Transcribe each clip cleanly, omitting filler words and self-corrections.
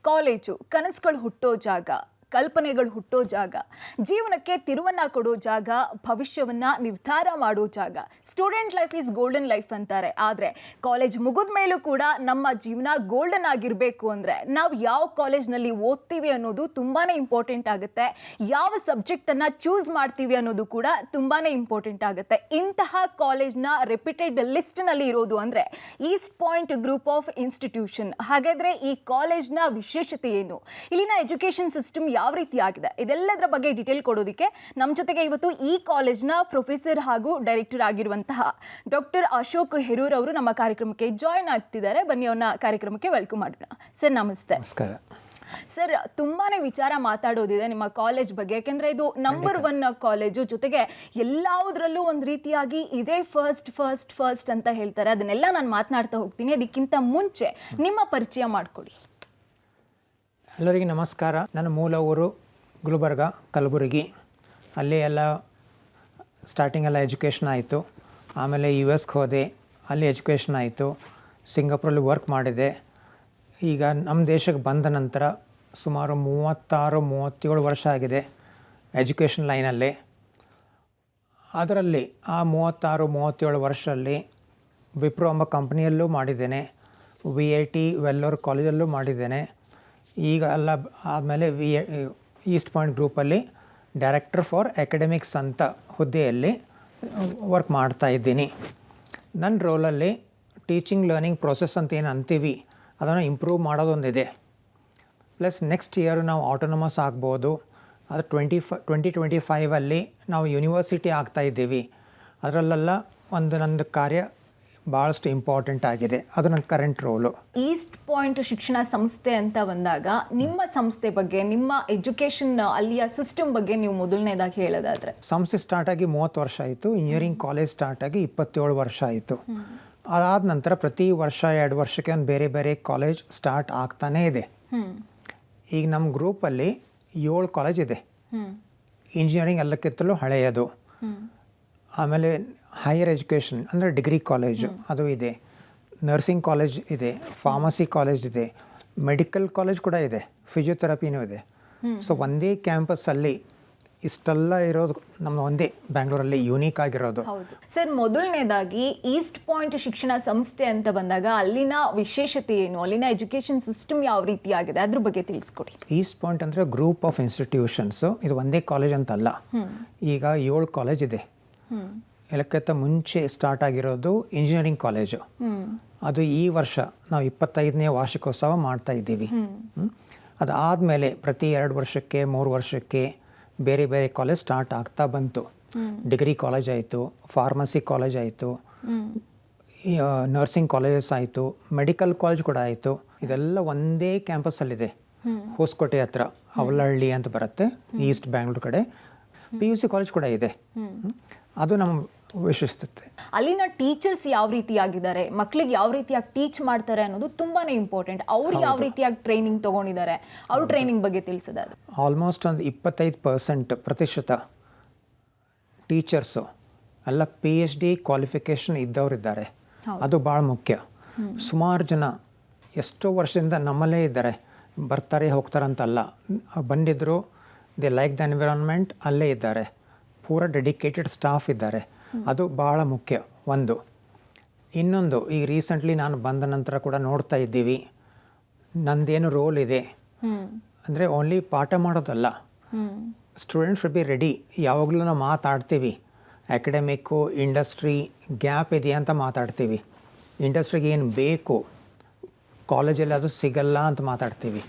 College ಕನಸುಗಳು ಹುಟ್ಟೋ ಜಾಗ, ಕಲ್ಪನೆಗಳು ಹುಟ್ಟೋ ಜಾಗ, ಜೀವನಕ್ಕೆ ತಿರುವನ್ನ ಕೊಡೋ ಜಾಗ, ಭವಿಷ್ಯವನ್ನ ನಿರ್ಧಾರ ಮಾಡೋ ಜಾಗ. Student life is golden life ಅಂತಾರೆ. ಆದರೆ ಕಾಲೇಜ್ ಮುಗಿದ ಮೇಲೂ ಕೂಡ ನಮ್ಮ ಜೀವನ ಗೋಲ್ಡನ್ ಆಗಿರಬೇಕು ಅಂದರೆ ನಾವು ಯಾವ ಕಾಲೇಜ್ನಲ್ಲಿ ಓದ್ತೀವಿ ಅನ್ನೋದು ತುಂಬಾ ಇಂಪಾರ್ಟೆಂಟ್ ಆಗುತ್ತೆ. ಯಾವ ಸಬ್ಜೆಕ್ಟನ್ನು ಚೂಸ್ ಮಾಡ್ತೀವಿ ಅನ್ನೋದು ಕೂಡ ತುಂಬಾ ಇಂಪಾರ್ಟೆಂಟ್ ಆಗುತ್ತೆ. ಇಂತಹ ಕಾಲೇಜ್ನ ರೆಪ್ಯೂಟೆಡ್ ಲಿಸ್ಟ್ನಲ್ಲಿ ಇರೋದು ಅಂದರೆ East point group of institution. ಹಾಗಾದರೆ ಈ ಕಾಲೇಜ್ನ ವಿಶೇಷತೆ ಏನು, ಇಲ್ಲಿನ ಎಜುಕೇಷನ್ ಸಿಸ್ಟಮ್ ಯಾವ ರೀತಿ ಆಗಿದೆ, ಇದೆಲ್ಲದರ ಬಗ್ಗೆ ಡೀಟೇಲ್ ಕೊಡೋದಕ್ಕೆ ನಮ್ಮ ಜೊತೆಗೆ ಇವತ್ತು ಈ ಕಾಲೇಜ್ನ ಪ್ರೊಫೆಸರ್ ಹಾಗೂ ಡೈರೆಕ್ಟರ್ ಆಗಿರುವಂತಹ ಡಾಕ್ಟರ್ ಅಶೋಕ್ ಹೆರೂರ್ ಅವರು ನಮ್ಮ ಕಾರ್ಯಕ್ರಮಕ್ಕೆ ಜಾಯ್ನ್ ಆಗ್ತಿದ್ದಾರೆ. ಬನ್ನಿ ಅವ್ರನ್ನ ಕಾರ್ಯಕ್ರಮಕ್ಕೆ ವೆಲ್ಕಮ್ ಮಾಡೋಣ. ಸರ್ ನಮಸ್ತೆ. ನಮಸ್ಕಾರ ಸರ್. ತುಂಬಾನೇ ವಿಚಾರ ಮಾತಾಡೋದಿದೆ ನಿಮ್ಮ ಕಾಲೇಜ್ ಬಗ್ಗೆ, ಯಾಕೆಂದ್ರೆ ಇದು ನಂಬರ್ 1 ಕಾಲೇಜು, ಜೊತೆಗೆ ಎಲ್ಲದರಲ್ಲೂ ಒಂದು ರೀತಿಯಾಗಿ ಇದೇ ಫಸ್ಟ್ ಅಂತ ಹೇಳ್ತಾರೆ. ಅದನ್ನೆಲ್ಲ ನಾನು ಮಾತನಾಡ್ತಾ ಹೋಗ್ತೀನಿ. ಅದಕ್ಕಿಂತ ಮುಂಚೆ ನಿಮ್ಮ ಪರಿಚಯ ಮಾಡಿಕೊಡಿ. ಎಲ್ಲರಿಗೆ ನಮಸ್ಕಾರ. ನನ್ನ ಮೂಲ ಊರು ಗುಲ್ಬರ್ಗ, ಕಲಬುರಗಿ. ಅಲ್ಲಿ ಎಲ್ಲ ಸ್ಟಾರ್ಟಿಂಗ್ ಎಲ್ಲ ಎಜುಕೇಷನ್ ಆಯಿತು. ಆಮೇಲೆ US ಹೋದೆ, ಅಲ್ಲಿ ಎಜುಕೇಷನ್ ಆಯಿತು. ಸಿಂಗಾಪುರಲ್ಲಿ ವರ್ಕ್ ಮಾಡಿದೆ. ಈಗ ನಮ್ಮ ದೇಶಕ್ಕೆ ಬಂದ ನಂತರ ಸುಮಾರು 36-37 ವರ್ಷ ಆಗಿದೆ ಎಜುಕೇಷನ್ ಲೈನಲ್ಲಿ. ಅದರಲ್ಲಿ ಆ 36-37 ವರ್ಷದಲ್ಲಿ ವಿಪ್ರೋ ಎಂಬ ಕಂಪ್ನಿಯಲ್ಲೂ ಮಾಡಿದ್ದೇನೆ, VIT ವೆಲ್ಲೋರ್ ಕಾಲೇಜಲ್ಲೂ ಮಾಡಿದ್ದೇನೆ. ಈಗ ಎಲ್ಲ ಆದಮೇಲೆ ಈಸ್ಟ್ ಪಾಯಿಂಟ್ ಗ್ರೂಪಲ್ಲಿ ಡೈರೆಕ್ಟರ್ ಫಾರ್ ಅಕಾಡೆಮಿಕ್ಸ್ ಅಂತ ಹುದ್ದೆಯಲ್ಲಿ ವರ್ಕ್ ಮಾಡ್ತಾ ಇದ್ದೀನಿ. ನನ್ನ ರೋಲಲ್ಲಿ ಟೀಚಿಂಗ್ ಲರ್ನಿಂಗ್ ಪ್ರೊಸೆಸ್ ಅಂತ ಏನು ಅಂತೀವಿ ಅದನ್ನು ಇಂಪ್ರೂವ್ ಮಾಡೋದೊಂದಿದೆ. ಪ್ಲಸ್ ನೆಕ್ಸ್ಟ್ ಇಯರ್ ನಾವು ಆಟೋನಮಸ್ ಆಗ್ಬೋದು. ಅದು 2025 ನಾವು ಯೂನಿವರ್ಸಿಟಿ ಆಗ್ತಾಯಿದ್ದೀವಿ. ಅದರಲ್ಲೆಲ್ಲ ನಂದು ಕಾರ್ಯ ಭಾಳಷ್ಟು ಇಂಪಾರ್ಟೆಂಟ್ ಆಗಿದೆ. ಅದು ನನ್ನ ಕರೆಂಟ್ ರೋಲು. ಈಸ್ಟ್ ಪಾಯಿಂಟ್ ಶಿಕ್ಷಣ ಸಂಸ್ಥೆ ಅಂತ ಬಂದಾಗ ನಿಮ್ಮ ಸಂಸ್ಥೆ ಬಗ್ಗೆ, ನಿಮ್ಮ ಎಜುಕೇಷನ್ ಅಲ್ಲಿಯ ಸಿಸ್ಟಮ್ ಬಗ್ಗೆ ನೀವು ಮೊದಲನೇದಾಗಿ ಹೇಳೋದಾದ್ರೆ. ಸಂಸ್ಥೆ ಸ್ಟಾರ್ಟ್ ಆಗಿ 30 ವರ್ಷ ಆಯಿತು. ಇಂಜಿನಿಯರಿಂಗ್ ಕಾಲೇಜ್ ಸ್ಟಾರ್ಟ್ ಆಗಿ 27 ವರ್ಷ ಆಯಿತು. ಅದಾದ ನಂತರ ಪ್ರತಿ ವರ್ಷ 2 ವರ್ಷಕ್ಕೆ ಒಂದು ಬೇರೆ ಬೇರೆ ಕಾಲೇಜ್ ಸ್ಟಾರ್ಟ್ ಆಗ್ತಾನೇ ಇದೆ. ಈಗ ನಮ್ಮ ಗ್ರೂಪಲ್ಲಿ 7 ಕಾಲೇಜ್ ಇದೆ. ಇಂಜಿನಿಯರಿಂಗ್ ಎಲ್ಲಕ್ಕಿಂತಲೂ ಹಳೆಯದು. ಆಮೇಲೆ ಹೈಯರ್ ಎಜುಕೇಷನ್ ಅಂದರೆ ಡಿಗ್ರಿ ಕಾಲೇಜು ಅದು ಇದೆ, ನರ್ಸಿಂಗ್ ಕಾಲೇಜ್ ಇದೆ, ಫಾರ್ಮಸಿ ಕಾಲೇಜ್ ಇದೆ, ಮೆಡಿಕಲ್ ಕಾಲೇಜ್ ಕೂಡ ಇದೆ, ಫಿಸಿಯೋಥೆರಪಿನೂ ಇದೆ. ಸೊ ಒಂದೇ ಕ್ಯಾಂಪಸ್ಸಲ್ಲಿ ಇಷ್ಟೆಲ್ಲ ಇರೋದು ನಮ್ಮ ಒಂದೇ ಬ್ಯಾಂಗ್ಳೂರಲ್ಲಿ ಯೂನಿಕ್ ಆಗಿರೋದು. ಸರ್, ಮೊದಲನೇದಾಗಿ ಈಸ್ಟ್ ಪಾಯಿಂಟ್ ಶಿಕ್ಷಣ ಸಂಸ್ಥೆ ಅಂತ ಬಂದಾಗ ಅಲ್ಲಿನ ವಿಶೇಷತೆ ಏನು, ಅಲ್ಲಿನ ಎಜುಕೇಷನ್ ಸಿಸ್ಟಮ್ ಯಾವ ರೀತಿ ಆಗಿದೆ, ಅದ್ರ ಬಗ್ಗೆ ತಿಳಿಸ್ಕೊಡಿ. ಈಸ್ಟ್ ಪಾಯಿಂಟ್ ಅಂದರೆ ಗ್ರೂಪ್ ಆಫ್ ಇನ್ಸ್ಟಿಟ್ಯೂಷನ್ಸು. ಇದು ಒಂದೇ ಕಾಲೇಜ್ ಅಂತಲ್ಲ, ಈಗ 7 ಕಾಲೇಜ್ ಇದೆ. ಎಲ್ಲಕ್ಕಿಂತ ಮುಂಚೆ ಸ್ಟಾರ್ಟ್ ಆಗಿರೋದು ಇಂಜಿನಿಯರಿಂಗ್ ಕಾಲೇಜು. ಅದು ಈ ವರ್ಷ ನಾವು 25ನೇ ವಾರ್ಷಿಕೋತ್ಸವ ಮಾಡ್ತಾ ಇದ್ದೀವಿ. ಅದಾದಮೇಲೆ ಪ್ರತಿ 2 ವರ್ಷಕ್ಕೆ 3 ವರ್ಷಕ್ಕೆ ಬೇರೆ ಬೇರೆ ಕಾಲೇಜ್ ಸ್ಟಾರ್ಟ್ ಆಗ್ತಾ ಬಂತು. ಡಿಗ್ರಿ ಕಾಲೇಜ್ ಆಯಿತು, ಫಾರ್ಮಸಿ ಕಾಲೇಜ್ ಆಯಿತು, ನರ್ಸಿಂಗ್ ಕಾಲೇಜಸ್ ಆಯಿತು, ಮೆಡಿಕಲ್ ಕಾಲೇಜ್ ಕೂಡ ಆಯಿತು. ಇದೆಲ್ಲ ಒಂದೇ ಕ್ಯಾಂಪಸ್ಸಲ್ಲಿದೆ. ಹೊಸಕೋಟೆ ಹತ್ರ ಅವಲಹಳ್ಳಿ ಅಂತ ಬರುತ್ತೆ, ಈಸ್ಟ್ ಬ್ಯಾಂಗ್ಳೂರ್ ಕಡೆ. PUC ಕಾಲೇಜ್ ಕೂಡ ಇದೆ. ಅದು ನಮ್ಮ ವಿಶಿಷ್ಟತೆ. ಅಲ್ಲಿನ ಟೀಚರ್ಸ್ ಯಾವ ರೀತಿಯಾಗಿದ್ದಾರೆ, ಮಕ್ಕಳಿಗೆ ಯಾವ ರೀತಿಯಾಗಿ ಟೀಚ್ ಮಾಡ್ತಾರೆ ಅನ್ನೋದು ತುಂಬಾನೇ ಇಂಪಾರ್ಟೆಂಟ್. ಅವ್ರು ಯಾವ ರೀತಿಯಾಗಿ ಟ್ರೈನಿಂಗ್ ತಗೊಂಡಿದ್ದಾರೆ, ಅವ್ರ ಟ್ರೈನಿಂಗ್ ಬಗ್ಗೆ ತಿಳಿಸೋದಾದ್ರೆ. ಆಲ್ಮೋಸ್ಟ್ ಒಂದು 25% ಟೀಚರ್ಸು ಎಲ್ಲ PhD ಕ್ವಾಲಿಫಿಕೇಷನ್ ಇದ್ದವರಿದ್ದಾರೆ. ಅದು ಭಾಳ ಮುಖ್ಯ. ಸುಮಾರು ಜನ ಎಷ್ಟೋ ವರ್ಷದಿಂದ ನಮ್ಮಲ್ಲೇ ಇದ್ದಾರೆ, ಬರ್ತಾರೆ ಹೋಗ್ತಾರಂತಲ್ಲ, ಬಂದಿದ್ದರು, ದೇ ಲೈಕ್ ದ ಎನ್ವಿರಾನ್ಮೆಂಟ್, ಅಲ್ಲೇ ಇದ್ದಾರೆ, ಪೂರ ಡೆಡಿಕೇಟೆಡ್ ಸ್ಟಾಫ್ ಇದ್ದಾರೆ. ಅದು ಭಾಳ ಮುಖ್ಯ. ಒಂದು ಇನ್ನೊಂದು, ಈಗ ರೀಸೆಂಟ್ಲಿ ನಾನು ಬಂದ ನಂತರ ಕೂಡ ನೋಡ್ತಾ ಇದ್ದೀವಿ, ನಂದೇನು ರೋಲ್ ಇದೆ ಅಂದರೆ ಓನ್ಲಿ ಪಾಠ ಮಾಡೋದಲ್ಲ, ಸ್ಟೂಡೆಂಟ್ಸ್ ಶುಡ್ ಬಿ ರೆಡಿ. ಯಾವಾಗಲೂ ನಾವು ಮಾತಾಡ್ತೀವಿ ಅಕಾಡೆಮಿಕ್ಕು ಇಂಡಸ್ಟ್ರಿ ಗ್ಯಾಪ್ ಇದೆಯಾ ಅಂತ ಮಾತಾಡ್ತೀವಿ. ಇಂಡಸ್ಟ್ರಿಗೆ ಏನು ಬೇಕು ಕಾಲೇಜಲ್ಲಿ ಅದು ಸಿಗಲ್ಲ ಅಂತ ಮಾತಾಡ್ತೀವಿ.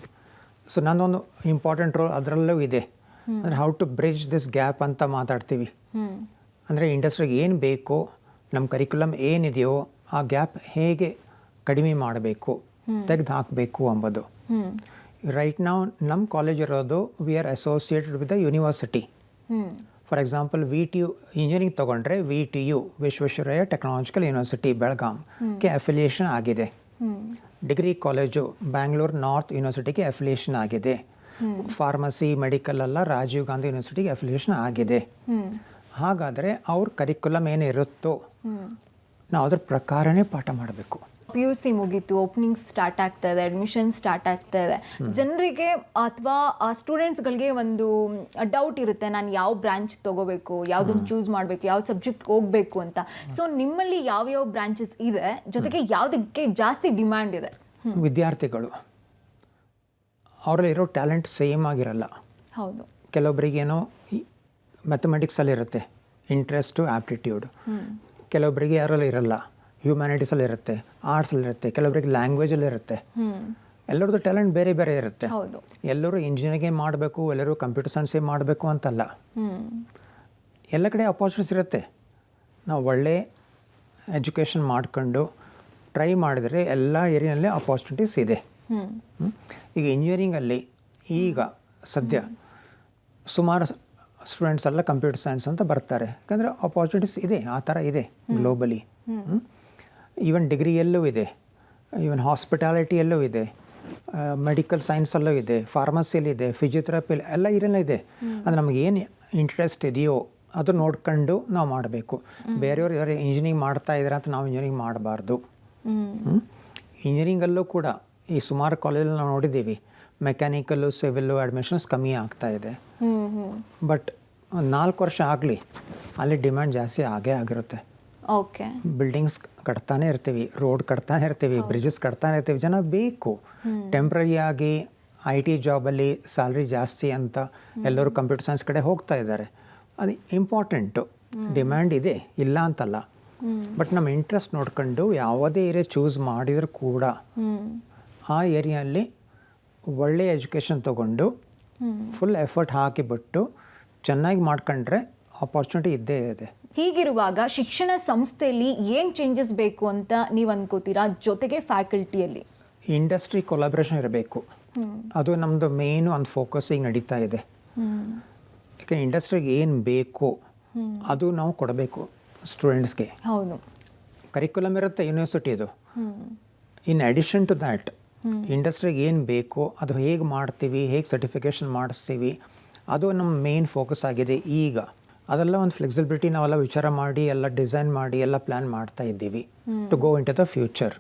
ಸೊ ನನ್ನೊಂದು ಇಂಪಾರ್ಟೆಂಟ್ ರೋಲ್ ಅದರಲ್ಲೂ ಇದೆ. ಅಂದರೆ how to bridge this gap ಅಂತ ಮಾತಾಡ್ತೀವಿ. ಅಂದರೆ ಇಂಡಸ್ಟ್ರಿಗೆ ಏನು ಬೇಕು, ನಮ್ಮ ಕರಿಕ್ಯುಲಮ್ ಏನಿದೆಯೋ ಆ ಗ್ಯಾಪ್ ಹೇಗೆ ಕಡಿಮೆ ಮಾಡಬೇಕು, ತೆಗೆದು ಹಾಕಬೇಕು ಎಂಬುದು. ರೈಟ್ ನಾವು ನಮ್ಮ ಕಾಲೇಜ್ ಇರೋದು we are associated with the university. For example VTU engineering ತೊಗೊಂಡ್ರೆ VTU ವಿಶ್ವೇಶ್ವರಯ್ಯ ಟೆಕ್ನಾಲಜಿಕಲ್ ಯೂನಿವರ್ಸಿಟಿ ಬೆಳಗಾಂಗೆ ಅಫಿಲಿಯೇಷನ್ ಆಗಿದೆ. ಡಿಗ್ರಿ ಕಾಲೇಜು ಬ್ಯಾಂಗ್ಳೂರ್ ನಾರ್ತ್ ಯೂನಿವರ್ಸಿಟಿಗೆ ಅಫಿಲಿಯೇಷನ್ ಆಗಿದೆ. ಫಾರ್ಮಸಿ ಮೆಡಿಕಲ್ ಎಲ್ಲ ರಾಜೀವ್ ಗಾಂಧಿ ಯೂನಿವರ್ಸಿಟಿಗೆ ಅಫಿಲಿಯೇಷನ್ ಆಗಿದೆ. ಹಾಗಾದರೆ ಅವ್ರ ಕರಿಕ್ಯುಲಮ್ ಏನಿರುತ್ತೋ ನಾವು ಅದ್ರ ಪ್ರಕಾರನೇ ಪಾಠ ಮಾಡಬೇಕು. ಪಿ ಯು ಸಿ ಮುಗೀತು, ಓಪನಿಂಗ್ ಸ್ಟಾರ್ಟ್ ಆಗ್ತಾ ಇದೆ, ಅಡ್ಮಿಷನ್ ಸ್ಟಾರ್ಟ್ ಆಗ್ತಾ ಇದೆ, ಜನರಿಗೆ ಅಥವಾ ಸ್ಟೂಡೆಂಟ್ಸ್ಗಳಿಗೆ ಒಂದು ಡೌಟ್ ಇರುತ್ತೆ, ನಾನು ಯಾವ ಬ್ರಾಂಚ್ ತೊಗೋಬೇಕು, ಯಾವುದನ್ನು ಚೂಸ್ ಮಾಡಬೇಕು, ಯಾವ ಸಬ್ಜೆಕ್ಟ್ ಹೋಗಬೇಕು ಅಂತ. ಸೊ ನಿಮ್ಮಲ್ಲಿ ಯಾವ್ಯಾವ ಬ್ರಾಂಚಸ್ ಇದೆ, ಜೊತೆಗೆ ಯಾವುದಕ್ಕೆ ಜಾಸ್ತಿ ಡಿಮ್ಯಾಂಡ್ ಇದೆ? ವಿದ್ಯಾರ್ಥಿಗಳು ಅವರಲ್ಲಿರೋ ಟ್ಯಾಲೆಂಟ್ ಸೇಮ್ ಆಗಿರಲ್ಲ. ಹೌದು. ಕೆಲವೊಬ್ಬರಿಗೇನೋ ಮ್ಯಾಥಮೆಟಿಕ್ಸಲ್ಲಿ ಇರುತ್ತೆ ಇಂಟ್ರೆಸ್ಟು, ಆ್ಯಪ್ಟಿಟ್ಯೂಡು. ಕೆಲವೊಬ್ಬರಿಗೆ ಯಾರಲ್ಲಿ ಇರಲ್ಲ, ಹ್ಯೂಮ್ಯಾನಿಟೀಸಲ್ಲಿ ಇರುತ್ತೆ, ಆರ್ಟ್ಸಲ್ಲಿ ಇರುತ್ತೆ, ಕೆಲವೊಬ್ಬರಿಗೆ ಲ್ಯಾಂಗ್ವೇಜಲ್ಲಿ ಇರುತ್ತೆ. ಎಲ್ಲರದ್ದು ಟ್ಯಾಲೆಂಟ್ ಬೇರೆ ಬೇರೆ ಇರುತ್ತೆ. ಎಲ್ಲರೂ ಇಂಜಿನಿಯರಿಂಗೇ ಮಾಡಬೇಕು, ಎಲ್ಲರೂ ಕಂಪ್ಯೂಟರ್ ಸೈನ್ಸೇ ಮಾಡಬೇಕು ಅಂತಲ್ಲ. ಎಲ್ಲ ಕಡೆ ಅಪಾರ್ಚುನಿಟೀಸ್ ಇರುತ್ತೆ. ನಾವು ಒಳ್ಳೆ ಎಜುಕೇಷನ್ ಮಾಡ್ಕೊಂಡು ಟ್ರೈ ಮಾಡಿದರೆ ಎಲ್ಲ ಏರಿಯಾದಲ್ಲಿ ಅಪಾರ್ಚುನಿಟೀಸ್ ಇದೆ. ಈಗ ಇಂಜಿನಿಯರಿಂಗಲ್ಲಿ ಈಗ ಸದ್ಯ ಸುಮಾರು ಸ್ಟೂಡೆಂಟ್ಸ್ ಎಲ್ಲ ಕಂಪ್ಯೂಟರ್ ಸೈನ್ಸ್ ಅಂತ ಬರ್ತಾರೆ, ಯಾಕಂದರೆ ಅಪಾರ್ಚುನಿಟೀಸ್ ಇದೆ, ಆ ಥರ ಇದೆ ಗ್ಲೋಬಲಿ. ಈವನ್ ಡಿಗ್ರಿಯಲ್ಲೂ ಇದೆ, ಈವನ್ ಹಾಸ್ಪಿಟಾಲಿಟಿಯಲ್ಲೂ ಇದೆ, ಮೆಡಿಕಲ್ ಸೈನ್ಸಲ್ಲೂ ಇದೆ, ಫಾರ್ಮಸಿಯಲ್ಲಿದೆ, ಫಿಸಿಯೋಥೆರಪಿ ಎಲ್ಲ ಇರಲ್ಲ ಇದೆ. ಅದು ನಮಗೇನು ಇಂಟ್ರೆಸ್ಟ್ ಇದೆಯೋ ಅದು ನೋಡ್ಕೊಂಡು ನಾವು ಮಾಡಬೇಕು. ಬೇರೆಯವರು ಯಾರು ಇಂಜಿನಿಯರಿಂಗ್ ಮಾಡ್ತಾ ಇದ್ದಾರೆ ಅಂತ ನಾವು ಇಂಜಿನಿಯರಿಂಗ್ ಮಾಡಬಾರ್ದು. ಇಂಜಿನಿಯರಿಂಗಲ್ಲೂ ಕೂಡ ಈ ಸುಮಾರು ಕಾಲೇಜಲ್ಲಿ ನಾವು ನೋಡಿದ್ದೀವಿ, ಮೆಕ್ಯಾನಿಕಲ್ಲು, ಸಿವಿಲ್ಲು ಅಡ್ಮಿಷನ್ಸ್ ಕಮ್ಮಿ ಆಗ್ತಾ ಇದೆ. ಬಟ್ 4 ವರ್ಷ ಆಗಲಿ ಅಲ್ಲಿ ಡಿಮ್ಯಾಂಡ್ ಜಾಸ್ತಿ ಆಗೇ ಆಗಿರುತ್ತೆ. ಓಕೆ. ಬಿಲ್ಡಿಂಗ್ಸ್ ಕಟ್ತಾನೆ ಇರ್ತೀವಿ, ರೋಡ್ ಕಟ್ತಾನೆ ಇರ್ತೀವಿ, ಬ್ರಿಡ್ಜಸ್ ಕಟ್ತಾನೆ ಇರ್ತೀವಿ, ಜನ ಬೇಕು. ಟೆಂಪ್ರರಿಯಾಗಿ IT ಜಾಬಲ್ಲಿ ಸ್ಯಾಲ್ರಿ ಜಾಸ್ತಿ ಅಂತ ಎಲ್ಲರೂ ಕಂಪ್ಯೂಟರ್ ಸೈನ್ಸ್ ಕಡೆ ಹೋಗ್ತಾ ಇದ್ದಾರೆ. ಅದು ಇಂಪಾರ್ಟೆಂಟು, ಡಿಮ್ಯಾಂಡ್ ಇದೆ, ಇಲ್ಲ ಅಂತಲ್ಲ. ಬಟ್ ನಮ್ಮ ಇಂಟ್ರೆಸ್ಟ್ ನೋಡ್ಕೊಂಡು ಯಾವುದೇ ಏರಿಯಾ ಚೂಸ್ ಮಾಡಿದರೂ ಕೂಡ ಆ ಏರಿಯಲ್ಲಿ ಒಳ್ಳೆಯ ಎಜುಕೇಷನ್ ತೊಗೊಂಡು ಫುಲ್ ಎಫರ್ಟ್ ಹಾಕಿಬಿಟ್ಟು ಚೆನ್ನಾಗಿ ಮಾಡ್ಕೊಂಡ್ರೆ ಆಪರ್ಚುನಿಟಿ ಇದ್ದೇ ಇದೆ. ಹೀಗಿರುವಾಗ ಶಿಕ್ಷಣ ಸಂಸ್ಥೆಯಲ್ಲಿ ಏನು ಚೇಂಜಸ್ ಬೇಕು ಅಂತ ನೀವು ಅನ್ಕೋತೀರಾ? ಜೊತೆಗೆ ಫ್ಯಾಕಲ್ಟಿಯಲ್ಲಿ ಇಂಡಸ್ಟ್ರಿ ಕೊಲಾಬ್ರೇಷನ್ ಇರಬೇಕು. ಅದು ನಮ್ಮದು ಮೇನು ಒಂದು ಫೋಕಸ್ ಈಗ ನಡೀತಾ ಇದೆ. ಯಾಕೆ ಇಂಡಸ್ಟ್ರಿಗೆ ಏನು ಬೇಕು ಅದು ನಾವು ಕೊಡಬೇಕು ಸ್ಟೂಡೆಂಟ್ಸ್ಗೆ. ಹೌದು. ಕರಿಕ್ಯುಲಮ್ ಇರುತ್ತೆ ಯೂನಿವರ್ಸಿಟಿದು. ಇನ್ ಅಡಿಷನ್ ಟು ದ್ಯಾಟ್ ಇಂಡಸ್ಟ್ರಿಗೆ ಏನು ಬೇಕು ಅದು ಹೇಗೆ ಮಾಡ್ತೀವಿ, ಹೇಗೆ ಸರ್ಟಿಫಿಕೇಷನ್ ಮಾಡಿಸ್ತೀವಿ, ಅದು ನಮ್ಮ ಮೇನ್ ಫೋಕಸ್ ಆಗಿದೆ ಈಗ. ಅದೆಲ್ಲ ಒಂದು ಫ್ಲೆಕ್ಸಿಬಿಲಿಟಿ ನಾವೆಲ್ಲ ವಿಚಾರ ಮಾಡಿ ಎಲ್ಲ ಡಿಸೈನ್ ಮಾಡಿ ಎಲ್ಲ ಪ್ಲ್ಯಾನ್ ಮಾಡ್ತಾ ಇದ್ದೀವಿ to go into the future.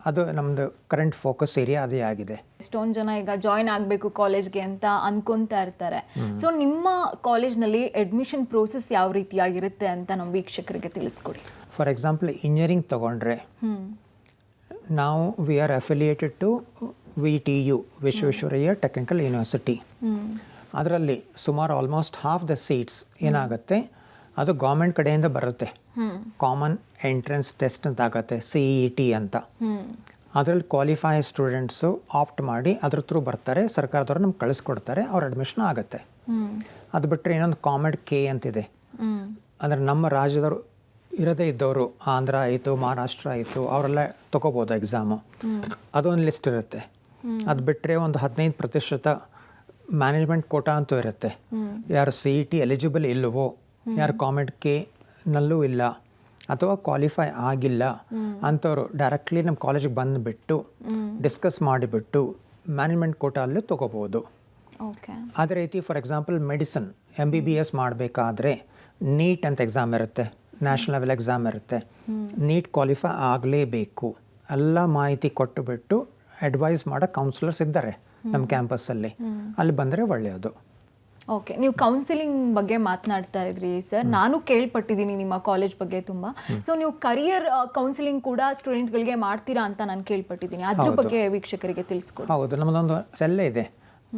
ಅದು ನಮ್ಮದು ಕರೆಂಟ್ ಫೋಕಸ್ ಏರಿಯಾ ಅದೇ ಆಗಿದೆ. ಎಷ್ಟೊಂದು ಜನ ಈಗ ಜಾಯಿನ್ ಆಗಬೇಕು ಕಾಲೇಜ್ಗೆ ಅಂತ ಅನ್ಕೊತಾ ಇರ್ತಾರೆ. ಸೊ ನಿಮ್ಮ ಕಾಲೇಜ್ನಲ್ಲಿ ಅಡ್ಮಿಷನ್ ಪ್ರೋಸೆಸ್ ಯಾವ ರೀತಿಯಾಗಿರುತ್ತೆ ಅಂತ ನಮ್ಮ ವೀಕ್ಷಕರಿಗೆ ತಿಳಿಸ್ಕೊಡಿ. ಫಾರ್ ಎಕ್ಸಾಂಪಲ್ ಇಂಜಿನಿಯರಿಂಗ್ ತೊಗೊಂಡ್ರೆ ನಾವು we are affiliated to VTU, Visvesvaraya technical university. ಅದರಲ್ಲಿ ಸುಮಾರು ಆಲ್ಮೋಸ್ಟ್ ಹಾಫ್ ದ ಸೀಟ್ಸ್ ಏನಾಗುತ್ತೆ ಅದು ಗೌರ್ಮೆಂಟ್ ಕಡೆಯಿಂದ ಬರುತ್ತೆ. ಕಾಮನ್ ಎಂಟ್ರೆನ್ಸ್ ಟೆಸ್ಟ್ ಅಂತ ಆಗುತ್ತೆ, CET ಅಂತ. ಅದರಲ್ಲಿ ಕ್ವಾಲಿಫೈ ಸ್ಟೂಡೆಂಟ್ಸು ಆಪ್ಟ್ ಮಾಡಿ ಅದ್ರ ಥ್ರೂ ಬರ್ತಾರೆ, ಸರ್ಕಾರದವ್ರು ನಮ್ಗೆ ಕಳಿಸ್ಕೊಡ್ತಾರೆ, ಅವ್ರ ಅಡ್ಮಿಷನ್ ಆಗುತ್ತೆ. ಅದು ಬಿಟ್ಟರೆ ಇನ್ನೊಂದು ಕಾಮೆಡ್ K ಅಂತಿದೆ. ಅಂದರೆ ನಮ್ಮ ರಾಜ್ಯದವರು ಇರೋದೇ ಇದ್ದವರು, ಆಂಧ್ರ ಆಯಿತು, ಮಹಾರಾಷ್ಟ್ರ ಆಯಿತು, ಅವರೆಲ್ಲ ತೊಗೋಬೋದು ಎಕ್ಸಾಮು. ಅದೊಂದು ಲಿಸ್ಟ್ ಇರುತ್ತೆ. ಅದು ಬಿಟ್ಟರೆ ಒಂದು 15% ಮ್ಯಾನೇಜ್ಮೆಂಟ್ ಕೋಟಾ ಅಂತೂ ಇರುತ್ತೆ. ಯಾರು CET ಎಲಿಜಿಬಲ್ ಇಲ್ಲವೋ, ಯಾರು ಕಾಮೆಡ್ K ನಲ್ಲೂ ಇಲ್ಲ ಅಥವಾ ಕ್ವಾಲಿಫೈ ಆಗಿಲ್ಲ ಅಂಥವ್ರು ಡೈರೆಕ್ಟ್ಲಿ ನಮ್ಮ ಕಾಲೇಜಿಗೆ ಬಂದುಬಿಟ್ಟು ಡಿಸ್ಕಸ್ ಮಾಡಿಬಿಟ್ಟು ಮ್ಯಾನೇಜ್ಮೆಂಟ್ ಕೋಟಾ ಅಲ್ಲೂ ತೊಗೋಬೋದು. ಅದೇ ರೀತಿ ಫಾರ್ ಎಕ್ಸಾಂಪಲ್ ಮೆಡಿಸಿನ್ MBBS ಮಾಡಬೇಕಾದ್ರೆ ನೀಟ್ ಅಂತ ಎಕ್ಸಾಮ್ ಇರುತ್ತೆ, ನ್ಯಾಷನಲ್ ಲೆವೆಲ್ ಎಕ್ಸಾಮ್ ಇರುತ್ತೆ. ನೀಟ್ ಕ್ವಾಲಿಫೈ ಆಗಲೇಬೇಕು. ಎಲ್ಲ ಮಾಹಿತಿ ಕೊಟ್ಟುಬಿಟ್ಟು ಅಡ್ವೈಸ್ ಮಾಡೋ ಕೌನ್ಸಿಲರ್ಸ್ ಇದ್ದಾರೆ ನಮ್ಮ ಕ್ಯಾಂಪಸ್ಸಲ್ಲಿ, ಅಲ್ಲಿ ಬಂದರೆ ಒಳ್ಳೆಯದು. ಓಕೆ. ನೀವು ಕೌನ್ಸಿಲಿಂಗ್ ಬಗ್ಗೆ ಮಾತನಾಡ್ತಾ ಇದ್ರಿ ಸರ್, ನಾನು ಕೇಳ್ಪಟ್ಟಿದ್ದೀನಿ ನಿಮ್ಮ ಕಾಲೇಜ್ ಬಗ್ಗೆ ತುಂಬ. ಸೊ ನೀವು ಕರಿಯರ್ ಕೌನ್ಸಿಲಿಂಗ್ ಕೂಡ ಸ್ಟೂಡೆಂಟ್ಗಳಿಗೆ ಮಾಡ್ತೀರಾ ಅಂತ ನಾನು ಕೇಳ್ಪಟ್ಟಿದ್ದೀನಿ, ಅದ್ರ ಬಗ್ಗೆ ವೀಕ್ಷಕರಿಗೆ ತಿಳಿಸ್ಕೊಡಿ. ಹೌದು, ನಮ್ಮದೊಂದು ಸೆಲ್ ಇದೆ,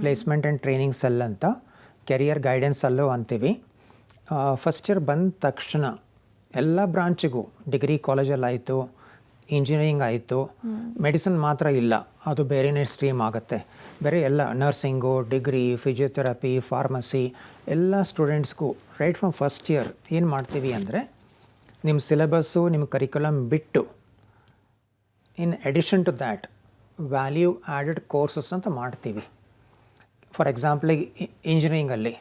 ಪ್ಲೇಸ್ಮೆಂಟ್ ಆ್ಯಂಡ್ ಟ್ರೈನಿಂಗ್ ಸೆಲ್ ಅಂತ, ಕೆರಿಯರ್ ಗೈಡೆನ್ಸ್ ಸೆಲ್ಲು ಅಂತೀವಿ. ಫಸ್ಟ್ ಇಯರ್ ಬಂದ ತಕ್ಷಣ ಎಲ್ಲ ಬ್ರಾಂಚಿಗೂ, ಡಿಗ್ರಿ ಕಾಲೇಜಲ್ಲಾಯಿತು, ಇಂಜಿನಿಯರಿಂಗ್ ಆಯಿತು, ಮೆಡಿಸಿನ್ ಮಾತ್ರ ಇಲ್ಲ, ಅದು ಬೇರೆನೇ ಸ್ಟ್ರೀಮ್ ಆಗುತ್ತೆ. ಬೇರೆ ಎಲ್ಲ ನರ್ಸಿಂಗು, ಡಿಗ್ರಿ, ಫಿಸಿಯೋಥೆರಪಿ, ಫಾರ್ಮಸಿ ಎಲ್ಲ ಸ್ಟೂಡೆಂಟ್ಸ್ಗೂ ರೈಟ್ ಫ್ರಮ್ ಫಸ್ಟ್ ಇಯರ್ ಏನು ಮಾಡ್ತೀವಿ ಅಂದರೆ ನಿಮ್ಮ ಸಿಲೆಬಸ್ಸು, ನಿಮ್ಮ ಕರಿಕ್ಯುಲಮ್ ಬಿಟ್ಟು in addition to that value added courses ಅಂತ ಮಾಡ್ತೀವಿ. ಫಾರ್ ಎಕ್ಸಾಂಪಲ್ ಇಂಜಿನಿಯರಿಂಗಲ್ಲಿ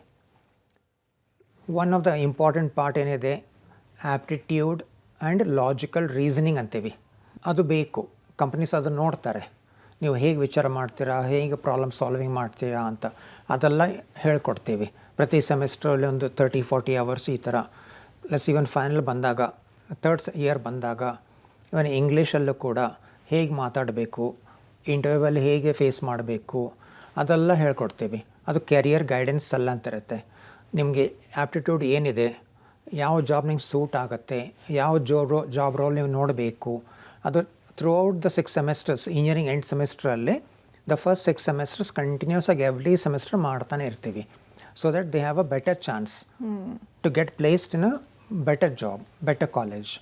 one of the important part ಏನಿದೆ ಆ್ಯಪ್ಟಿಟ್ಯೂಡ್ ಆ್ಯಂಡ್ ಲಾಜಿಕಲ್ ರೀಸನಿಂಗ್ ಅಂತೀವಿ. ಅದು ಬೇಕು, ಕಂಪ್ನೀಸ್ ಅದನ್ನು ನೋಡ್ತಾರೆ, ನೀವು ಹೇಗೆ ವಿಚಾರ ಮಾಡ್ತೀರಾ, ಹೇಗೆ ಪ್ರಾಬ್ಲಮ್ ಸಾಲ್ವಿಂಗ್ ಮಾಡ್ತೀರಾ ಅಂತ. ಅದೆಲ್ಲ ಹೇಳ್ಕೊಡ್ತೀವಿ. ಪ್ರತಿ ಸೆಮಿಸ್ಟ್ರಲ್ಲಿ ಒಂದು 30-40 ಅವರ್ಸ್ ಈ ಥರ. ಪ್ಲಸ್ ಈವನ್ ಫೈನಲ್ ಬಂದಾಗ, ಥರ್ಡ್ ಇಯರ್ ಬಂದಾಗ ಇವನ್ ಇಂಗ್ಲೀಷಲ್ಲೂ ಕೂಡ ಹೇಗೆ ಮಾತಾಡಬೇಕು, ಇಂಟರ್ವ್ಯೂವಲ್ಲಿ ಹೇಗೆ ಫೇಸ್ ಮಾಡಬೇಕು ಅದೆಲ್ಲ ಹೇಳ್ಕೊಡ್ತೀವಿ. ಅದು ಕೆರಿಯರ್ ಗೈಡೆನ್ಸ್ ಎಲ್ಲ ಅಂತ ಇರುತ್ತೆ. ನಿಮಗೆ ಆ್ಯಪ್ಟಿಟ್ಯೂಡ್ ಏನಿದೆ, ಯಾವ ಜಾಬ್ ನಿಮ್ಗೆ ಸೂಟ್ ಆಗುತ್ತೆ, ಯಾವ ಜಾಬ್ ರೋಲ್ ನೀವು ನೋಡಬೇಕು, ಅದು throughout the 6 semesters, engineering end ಸೆಮೆಸ್ಟ್ರಲ್ಲಿ ದ ಫಸ್ಟ್ 6 ಸೆಮೆಸ್ಟರ್ಸ್ ಕಂಟಿನ್ಯೂಸ್ ಆಗಿ ಎವ್ರಿ ಸೆಮೆಸ್ಟರ್ ಮಾಡ್ತಾನೆ ಇರ್ತೀವಿ. So that they have a better chance to get placed in a better job, better college,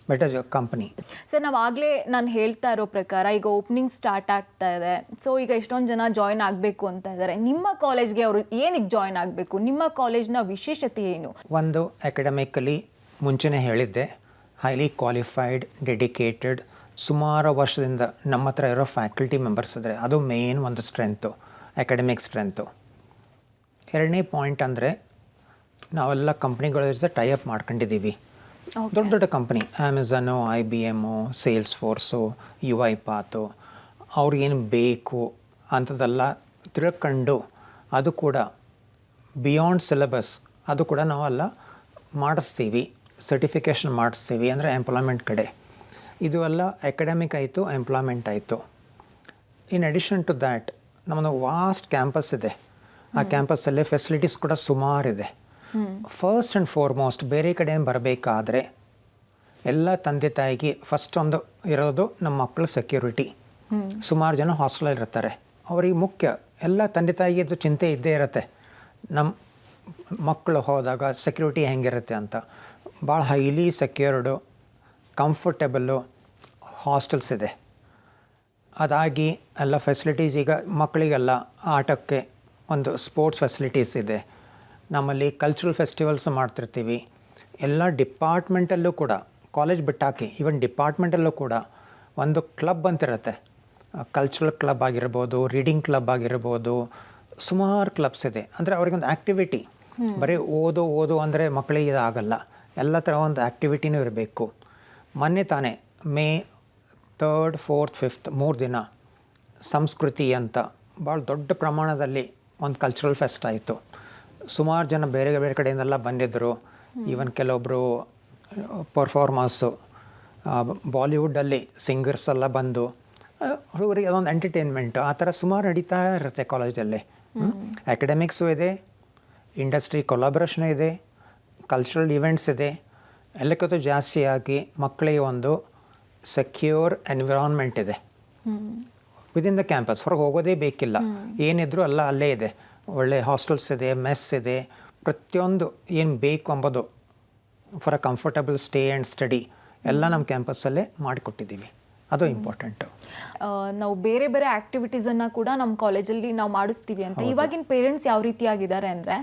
better company. Sir, ನಾವಾಗಲೇ ನಾನು ಹೇಳ್ತಾ ಇರೋ ಪ್ರಕಾರ ಈಗ ಓಪನಿಂಗ್ ಸ್ಟಾರ್ಟ್ ಆಗ್ತಾ ಇದೆ. ಸೊ ಈಗ ಎಷ್ಟೊಂದು ಜನ ಜಾಯ್ನ್ ಆಗಬೇಕು ಅಂತ ಇದ್ದಾರೆ. ನಿಮ್ಮ ಕಾಲೇಜ್ಗೆ ಅವರು ಏನಕ್ಕೆ ಜಾಯ್ನ್ ಆಗಬೇಕು? ನಿಮ್ಮ ಕಾಲೇಜ್ನ ವಿಶೇಷತೆ ಏನು? ಒಂದು, ಅಕಾಡೆಮಿಕಲಿ ಮುಂಚೆನೇ ಹೇಳಿದ್ದೆ, ಹೈಲಿ ಕ್ವಾಲಿಫೈಡ್, ಡೆಡಿಕೇಟೆಡ್, ಸುಮಾರು ವರ್ಷದಿಂದ ನಮ್ಮ ಹತ್ರ ಇರೋ ಫ್ಯಾಕಲ್ಟಿ ಮೆಂಬರ್ಸ್ ಇದ್ದಾರೆ. ಅದು ಮೇನ್ ಒಂದು ಸ್ಟ್ರೆಂತು, ಅಕಾಡೆಮಿಕ್ ಸ್ಟ್ರೆಂತು. ಎರಡನೇ ಪಾಯಿಂಟ್ ಅಂದರೆ ನಾವೆಲ್ಲ ಕಂಪ್ನಿಗಳ ಜೊತೆ ಟೈಅಪ್ ಮಾಡ್ಕೊಂಡಿದ್ದೀವಿ. ದೊಡ್ಡ ದೊಡ್ಡ company, Amazon, IBM, sales force, UiPath, ಅವ್ರಿಗೇನು ಬೇಕು ಅಂಥದ್ದೆಲ್ಲ ತಿಳ್ಕೊಂಡು ಅದು ಕೂಡ ಬಿಯಾಂಡ್ ಸಿಲೆಬಸ್ ಅದು ಕೂಡ ನಾವೆಲ್ಲ ಮಾಡಿಸ್ತೀವಿ, ಸರ್ಟಿಫಿಕೇಷನ್ ಮಾಡಿಸ್ತೀವಿ. ಅಂದರೆ ಎಂಪ್ಲಾಯ್ಮೆಂಟ್ ಕಡೆ ಇದು ಎಲ್ಲ ಅಕಾಡೆಮಿಕ್ ಆಯಿತು, ಎಂಪ್ಲಾಯ್ಮೆಂಟ್ ಆಯಿತು. ಇನ್ ಅಡಿಷನ್ ಟು ದ್ಯಾಟ್ ನಮ್ಮದು ವಾಸ್ಟ್ ಕ್ಯಾಂಪಸ್ ಇದೆ. ಆ ಕ್ಯಾಂಪಸ್ಸಲ್ಲಿ ಫೆಸಿಲಿಟೀಸ್ ಕೂಡ ಸುಮಾರಿದೆ. ಫಸ್ಟ್ ಆ್ಯಂಡ್ ಫಾರ್ಮೋಸ್ಟ್ ಬೇರೆ ಕಡೆ ಬರಬೇಕಾದ್ರೆ ಎಲ್ಲ ತಂದೆ ತಾಯಿಗೆ ಫಸ್ಟ್ ಒಂದು ಇರೋದು ನಮ್ಮ ಮಕ್ಕಳ ಸೆಕ್ಯೂರಿಟಿ. ಸುಮಾರು ಜನ ಹಾಸ್ಟೆಲಲ್ಲಿ ಇರ್ತಾರೆ, ಅವರಿಗೆ ಮುಖ್ಯ. ಎಲ್ಲ ತಂದೆ ತಾಯಿಗೆ ಇದು ಚಿಂತೆ ಇದ್ದೇ ಇರುತ್ತೆ, ನಮ್ಮ ಮಕ್ಕಳು ಹೋದಾಗ ಸೆಕ್ಯೂರಿಟಿ ಹೆಂಗಿರುತ್ತೆ ಅಂತ. ಭಾಳ ಹೈಲಿ ಸೆಕ್ಯೂರ್ಡು, ಕಂಫರ್ಟೇಬಲ್ಲು ಹಾಸ್ಟೆಲ್ಸ್ ಇದೆ. ಅದಾಗಿ ಎಲ್ಲ ಫೆಸಿಲಿಟೀಸ್, ಈಗ ಮಕ್ಕಳಿಗೆಲ್ಲ ಆಟಕ್ಕೆ ಒಂದು ಸ್ಪೋರ್ಟ್ಸ್ ಫೆಸಿಲಿಟೀಸ್ ಇದೆ. ನಮ್ಮಲ್ಲಿ ಕಲ್ಚರಲ್ ಫೆಸ್ಟಿವಲ್ಸ್ ಮಾಡ್ತಿರ್ತೀವಿ. ಎಲ್ಲ ಡಿಪಾರ್ಟ್ಮೆಂಟಲ್ಲೂ ಕೂಡ, ಕಾಲೇಜ್ ಬಿಟ್ಟಾಕಿ ಈವನ್ ಡಿಪಾರ್ಟ್ಮೆಂಟಲ್ಲೂ ಕೂಡ ಒಂದು ಕ್ಲಬ್ ಅಂತಿರುತ್ತೆ. ಕಲ್ಚರಲ್ ಕ್ಲಬ್ ಆಗಿರ್ಬೋದು, ರೀಡಿಂಗ್ ಕ್ಲಬ್ ಆಗಿರ್ಬೋದು, ಸುಮಾರು ಕ್ಲಬ್ಸ್ ಇದೆ. ಅಂದರೆ ಅವ್ರಿಗೊಂದು ಆ್ಯಕ್ಟಿವಿಟಿ, ಬರೀ ಓದು ಅಂದರೆ ಮಕ್ಕಳಿಗೆ ಇದಾಗಲ್ಲ, ಎಲ್ಲ ಥರ ಒಂದು ಆ್ಯಕ್ಟಿವಿಟಿನೂ ಇರಬೇಕು. ಮೊನ್ನೆ ತಾನೇ May 3rd, 4th, 5th 3 ದಿನ ಸಂಸ್ಕೃತಿ ಅಂತ ಭಾಳ ದೊಡ್ಡ ಪ್ರಮಾಣದಲ್ಲಿ ಒಂದು ಕಲ್ಚರಲ್ ಫೆಸ್ಟ್ ಆಯಿತು. ಸುಮಾರು ಜನ ಬೇರೆ ಬೇರೆ ಕಡೆಯಿಂದೆಲ್ಲ ಬಂದಿದ್ದರು. ಈವನ್ ಕೆಲವೊಬ್ಬರು ಪರ್ಫಾರ್ಮರ್ಸು, ಬಾಲಿವುಡ್ಡಲ್ಲಿ ಸಿಂಗರ್ಸ್ ಎಲ್ಲ ಬಂದು ಅವರಿಗೆ ಅದೊಂದು ಎಂಟರ್ಟೈನ್ಮೆಂಟು ಆ ಥರ ಸುಮಾರು ನಡೀತಾ ಇರುತ್ತೆ ಕಾಲೇಜಲ್ಲಿ. ಅಕಾಡೆಮಿಕ್ಸು ಇದೆ, ಇಂಡಸ್ಟ್ರಿ ಕೊಲಾಬ್ರೇಷನ್ ಇದೆ, ಕಲ್ಚರಲ್ ಇವೆಂಟ್ಸ್ ಇದೆ. ಎಲ್ಲಕ್ಕಿಂತ ಜಾಸ್ತಿಯಾಗಿ ಮಕ್ಕಳಿಗೆ ಒಂದು ಸೆಕ್ಯೂರ್ ಎನ್ವಿರಾನ್ಮೆಂಟ್ ಇದೆ ವಿದಿನ್ ದ ಕ್ಯಾಂಪಸ್. ಹೊರಗೆ ಹೋಗೋದೇ ಬೇಕಿಲ್ಲ, ಏನಿದ್ರು ಎಲ್ಲ ಅಲ್ಲೇ ಇದೆ. ಒಳ್ಳೆ ಹಾಸ್ಟೆಲ್ಸ್ ಇದೆ, ಮೆಸ್ ಇದೆ, ಪ್ರತಿಯೊಂದು ಏನು ಬೇಕು ಅಂಬೋದು for a comfortable stay and study ಎಲ್ಲ ನಮ್ಮ ಕ್ಯಾಂಪಸ್ಸಲ್ಲೇ ಮಾಡಿಕೊಟ್ಟಿದ್ದೀವಿ. ಅದು ಇಂಪಾರ್ಟೆಂಟು. ನಾವು ಬೇರೆ ಬೇರೆ ಆಕ್ಟಿವಿಟೀಸನ್ನು ಕೂಡ ನಮ್ಮ ಕಾಲೇಜಲ್ಲಿ ನಾವು ಮಾಡಿಸ್ತೀವಿ ಅಂತ. ಇವಾಗಿನ ಪೇರೆಂಟ್ಸ್ ಯಾವ ರೀತಿಯಾಗಿದ್ದಾರೆ ಅಂದರೆ,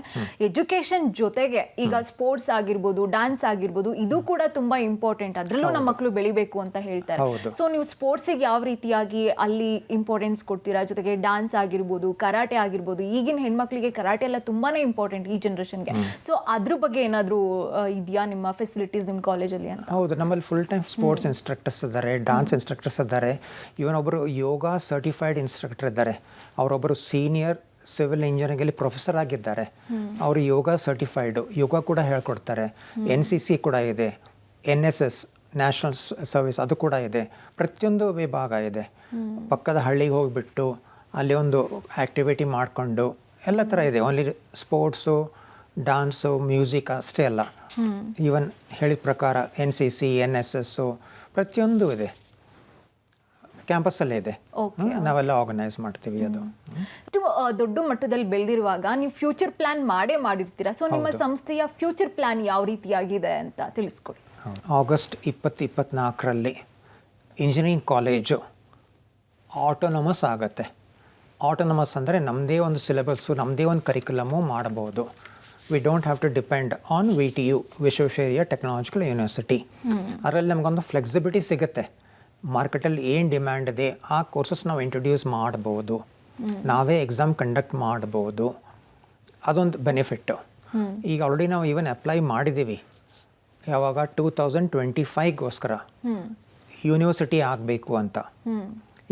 ಎಜುಕೇಷನ್ ಜೊತೆಗೆ ಈಗ ಸ್ಪೋರ್ಟ್ಸ್ ಆಗಿರ್ಬೋದು, ಡ್ಯಾನ್ಸ್ ಆಗಿರ್ಬೋದು, ಇದು ಕೂಡ ತುಂಬ ಇಂಪಾರ್ಟೆಂಟ್, ಅದರಲ್ಲೂ ನಮ್ಮ ಮಕ್ಕಳು ಬೆಳಿಬೇಕು ಅಂತ ಹೇಳ್ತಾರೆ. ಸೊ ನೀವು ಸ್ಪೋರ್ಟ್ಸಿಗೆ ಯಾವ ರೀತಿಯಾಗಿ ಅಲ್ಲಿ ಇಂಪಾರ್ಟೆನ್ಸ್ ಕೊಡ್ತೀರಾ? ಜೊತೆಗೆ ಡ್ಯಾನ್ಸ್ ಆಗಿರ್ಬೋದು, ಕರಾಟೆ ಆಗಿರ್ಬೋದು, ಈಗಿನ ಹೆಣ್ಮಕ್ಳಿಗೆ ಕರಾಟೆ ಎಲ್ಲ ತುಂಬಾ ಇಂಪಾರ್ಟೆಂಟ್ ಈ ಜನ್ರೇಷನ್ಗೆ. ಸೊ ಅದ್ರ ಬಗ್ಗೆ ಏನಾದರೂ ಇದೆಯಾ ನಿಮ್ಮ ಫೆಸಿಲಿಟೀಸ್ ನಿಮ್ಮ ಕಾಲೇಜಲ್ಲಿ ಅಂತ? ಹೌದು, ನಮ್ಮಲ್ಲಿ ಫುಲ್ ಟೈಮ್ ಸ್ಪೋರ್ಟ್ಸ್ ಇನ್ಸ್ಟ್ರಕ್ಟರ್ಸ್ ಇದ್ದಾರೆ, ಡ್ಯಾನ್ಸ್ ಇನ್ಸ್ಟ್ರಕ್ಟರ್ಸ್ ಇದ್ದಾರೆ. ಇವನೊಬ್ಬರು ಯೋಗ ಸರ್ಟಿಫೈಡ್ ಇನ್ಸ್ಟ್ರಕ್ಟರ್ ಇದ್ದಾರೆ. ಅವರೊಬ್ಬರು ಸೀನಿಯರ್ ಸಿವಿಲ್ ಇಂಜಿನಿಯರಿಂಗಲ್ಲಿ ಪ್ರೊಫೆಸರ್ ಆಗಿದ್ದಾರೆ. ಅವರು ಯೋಗ ಸರ್ಟಿಫೈಡು, ಯೋಗ ಕೂಡ ಹೇಳ್ಕೊಡ್ತಾರೆ. NCC ಕೂಡ ಇದೆ, NSS ನ್ಯಾಷನಲ್ ಸರ್ವಿಸ್ ಅದು ಕೂಡ ಇದೆ. ಪ್ರತಿಯೊಂದು ವಿಭಾಗ ಇದೆ. ಪಕ್ಕದ ಹಳ್ಳಿಗೆ ಹೋಗಿಬಿಟ್ಟು ಅಲ್ಲಿ ಒಂದು ಆ್ಯಕ್ಟಿವಿಟಿ ಮಾಡಿಕೊಂಡು ಎಲ್ಲ ಥರ ಇದೆ. ಓನ್ಲಿ ಸ್ಪೋರ್ಟ್ಸು, ಡ್ಯಾನ್ಸು, ಮ್ಯೂಸಿಕ್ ಅಷ್ಟೇ ಅಲ್ಲ, ಈವನ್ ಹೇಳಿದ ಪ್ರಕಾರ NCC, NSS ಪ್ರತಿಯೊಂದು ಇದೆ, ಕ್ಯಾಂಪಸ್ಸಲ್ಲೇ ಇದೆ. ನಾವೆಲ್ಲ ಆರ್ಗನೈಸ್ ಮಾಡ್ತೀವಿ. ಅದು ದೊಡ್ಡ ಮಟ್ಟದಲ್ಲಿ ಬೆಳೆದಿರುವಾಗ ನೀವು ಫ್ಯೂಚರ್ ಪ್ಲಾನ್ ಮಾಡಿರ್ತೀರಾ. ಸೊ ನಿಮ್ಮ ಸಂಸ್ಥೆಯ ಫ್ಯೂಚರ್ ಪ್ಲಾನ್ ಯಾವ ರೀತಿಯಾಗಿದೆ ಅಂತ ತಿಳಿಸ್ಕೊಡಿ. August 2024 ಇಂಜಿನಿಯರಿಂಗ್ ಕಾಲೇಜು ಆಟೋನಮಸ್ ಆಗುತ್ತೆ. ಆಟೋನಮಸ್ ಅಂದರೆ ನಮ್ಮದೇ ಒಂದು ಸಿಲೆಬಸ್ಸು, ನಮ್ಮದೇ ಒಂದು ಕರಿಕ್ಯುಲಮು ಮಾಡಬಹುದು. We don't have to depend on VTU, Visvesvaraya technological university. ಅದರಲ್ಲಿ ನಮಗೊಂದು ಫ್ಲೆಕ್ಸಿಬಿಲಿಟಿ ಸಿಗುತ್ತೆ. ಮಾರ್ಕೆಟಲ್ಲಿ ಏನು ಡಿಮ್ಯಾಂಡ್ ಇದೆ ಆ ಕೋರ್ಸಸ್ ನಾವು ಇಂಟ್ರೊಡ್ಯೂಸ್ ಮಾಡ್ಬೋದು, ನಾವೇ ಎಕ್ಸಾಮ್ ಕಂಡಕ್ಟ್ ಮಾಡ್ಬೋದು. ಅದೊಂದು ಬೆನಿಫಿಟ್ಟು. ಈಗ ಆಲ್ರೆಡಿ ನಾವು ಈವನ್ ಅಪ್ಲೈ ಮಾಡಿದ್ದೀವಿ. ಯಾವಾಗ 2025ಗೋಸ್ಕರ ಯೂನಿವರ್ಸಿಟಿ ಆಗಬೇಕು ಅಂತ.